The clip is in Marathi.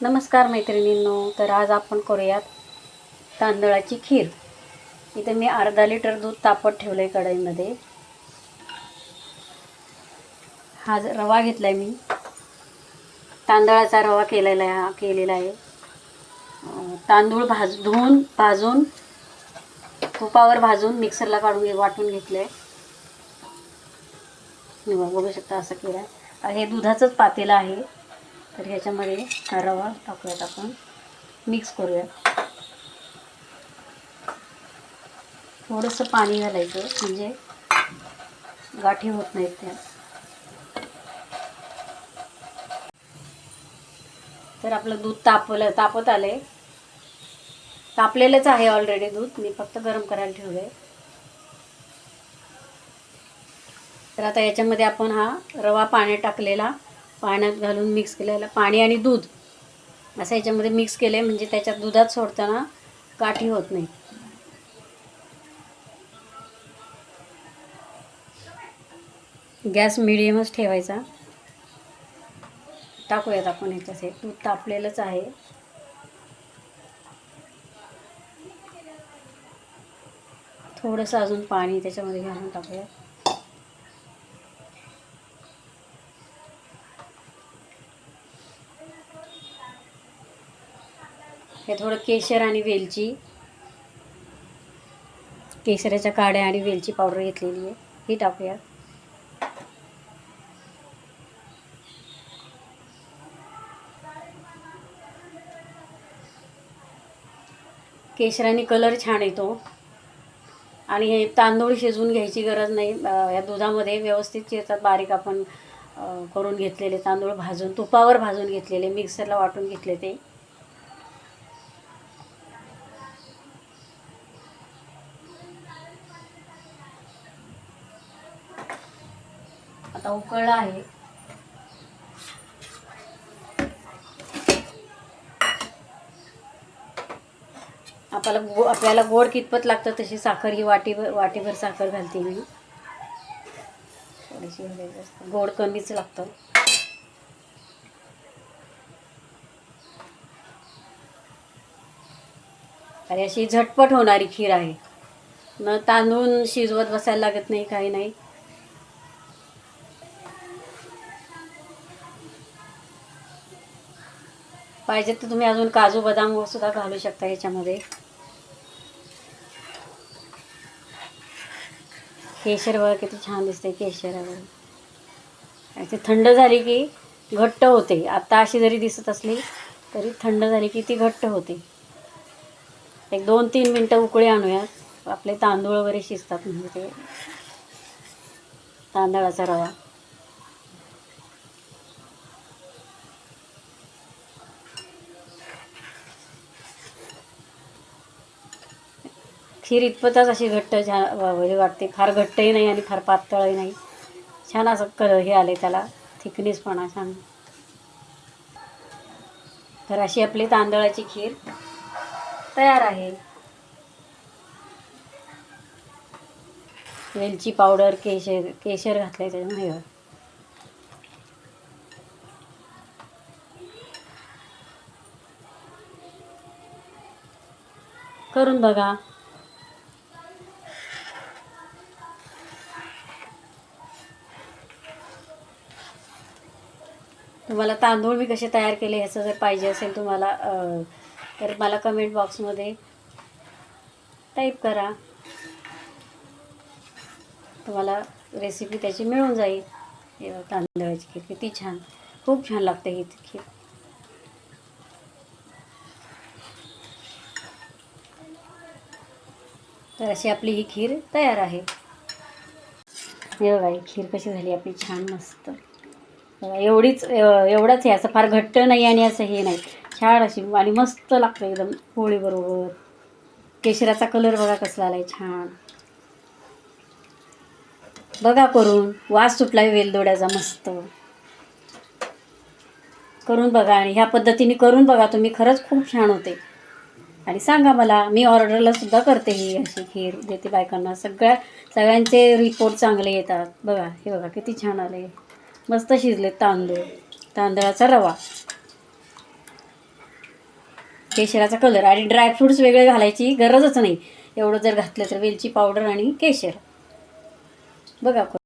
नमस्कार मैत्रिणींनो. तर आज आपण करूयात तांदळाची खीर. इथे मी अर्धा लिटर दूध तापत ठेवलं आहे कढईमध्ये. हा रवा घेतला आहे मी, तांदळाचा रवा केलेला आहे. तांदूळ भाजून तुपावर भाजून मिक्सरला वाटून घेतलं आहे. बघू शकता असं केलं आहे. हे दुधाचंच पातेलं आहे. तर ह्याच्यामध्ये हा रवा टाकूयात, आपण मिक्स करूया. थोडंसं पाणी घालायचं म्हणजे गाठी होत नाहीत त्या. तर आपलं दूध तापत आलंय. तापलेलंच आहे ऑलरेडी दूध, मी फक्त गरम करायला ठेवलंय. तर आता याच्यामध्ये आपण हा रवा पाण्यात घालून मिक्स केलेला, पाणी आणि दूध असं याच्यामध्ये मिक्स केले म्हणजे त्याच्यात दुधात सोडताना गाठी होत नाही. गॅस मिडियमच ठेवायचा. टाकूयात आपण ह्याच्यात. दूध तापलेलंच आहे. थोडंसं अजून पाणी त्याच्यामध्ये घालून टाकूया. हे थोडं केशराच्या काड्या आणि वेलची पावडर घेतलेली आहे, ही टाकूया. केशराने कलर छान येतो. आणि हे तांदूळ शिजवून घ्यायची गरज नाही. या दुधामध्ये व्यवस्थित चिरतात. बारीक आपण करून घेतलेले तांदूळ तुपावर भाजून घेतलेले, मिक्सरला वाटून घेतले ते. आता उकळला आहे. आपल्याला गोड कितपत लागतं तशी साखर, ही वाटीभर साखर घालते मी. थोडीशी गोड कमीच लागतं. आणि अशी झटपट होणारी खीर आहे. न तांदूळ शिजवत बसायला लागत नाही, काही नाही. पाहिजे तर तुम्ही अजून काजू बदाम सुद्धा घालू शकता याच्यामध्ये. केशर बघा किती छान दिसते केशरावर. ती थंड झाली की घट्ट होते. आता अशी जरी दिसत असली तरी थंड झाली की ती घट्ट होते. एक 2-3 मिनटं उकळी आणूयात. आपले तांदूळ वगैरे शिजतात, म्हणजे ते तांदळाचा रवा. खीर इतपतच अशी घट्ट वाटते. फार घट्टही नाही आणि फार पातळही नाही. छान असं हे आले त्याला, थिकनेसपणा छान. तर अशी आपली तांदळाची खीर तयार आहे. वेलची पावडर, केशर घातले त्याच्यामध्ये. करून बघा. तुम्हाला तांदूळ मी कसे तयार केले ह्याचं जर पाहिजे असेल तुम्हाला, तर मला कमेंट बॉक्समध्ये टाईप करा. तुम्हाला रेसिपी त्याची मिळून जाईल. हे तांदळाची खीर किती छान, खूप छान लागते ही खीर. तर अशी आपली ही खीर तयार आहे. हे बघा ही खीर कशी झाली आपली, छान मस्त. एवढंच आहे, असं फार घट्ट नाही आणि असं हे नाही. छान अशी आणि मस्त लागतं एकदम पोळीबरोबर. केशराचा कलर बघा कसला आलाय छान. बघा करून, वास सुटलाय वेलदोड्याचा मस्त. करून बघा आणि ह्या पद्धतीने करून बघा तुम्ही, खरंच खूप छान होते. आणि सांगा मला, मी ऑर्डरला सुद्धा करते ही अशी खीर, देते बायकांना. सगळ्यांचे रिपोर्ट चांगले येतात. बघा हे बघा किती छान आले, मस्त शिजले तांदळाचा रवा. केशराचा कलर. आणि ड्रायफ्रूट्स वेगळे घालायची गरजच नाही. एवढं जर घातलं तर वेलची पावडर आणि केशर. बघा.